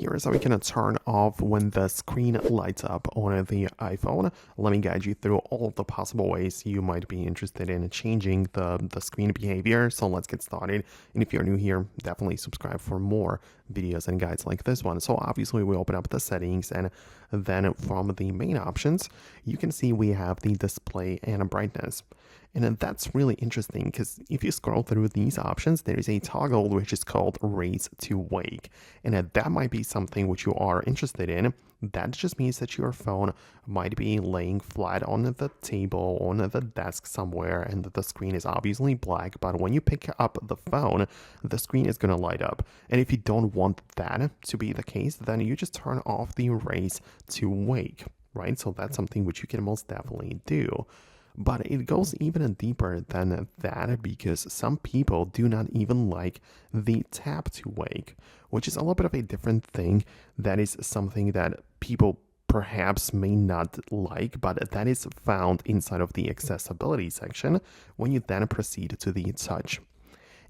here is how we can turn off when the screen lights up on the iPhone. Let me guide you through all the possible ways you might be interested in changing the screen behavior. So let's get started. And if you're new here, definitely subscribe for more videos and guides like this one. So obviously we open up the settings, and then from the main options, you can see we have the display and brightness. And that's really interesting because if you scroll through these options, there is a toggle which is called raise to wake. And that might be something which you are interested in. That just means that your phone might be laying flat on the table, on the desk somewhere, and the screen is obviously black. But when you pick up the phone, the screen is going to light up. And if you don't want that to be the case, then you just turn off the raise to wake, right? So that's something which you can most definitely do. But it goes even deeper than that, because some people do not even like the tap to wake, which is a little bit of a different thing. That is something that people perhaps may not like, but that is found inside of the accessibility section when you then proceed to the touch.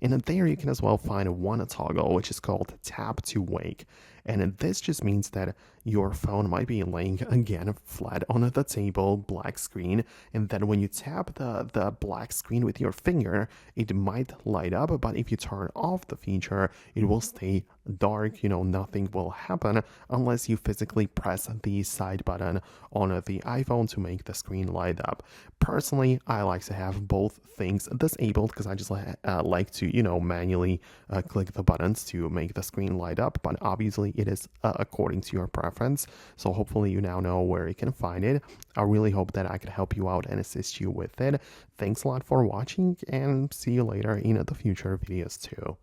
And there you can as well find one toggle which is called tap to wake. And this just means that your phone might be laying again flat on the table, black screen, and then when you tap the black screen with your finger, it might light up, but if you turn off the feature, it will stay dark. Nothing will happen unless you physically press the side button on the iPhone to make the screen light up. Personally, I like to have both things disabled because I just like to, manually click the buttons to make the screen light up, but obviously it is according to your preference. So hopefully you now know where you can find it. I really hope that I could help you out and assist you with it. Thanks a lot for watching, and see you later in the future videos too.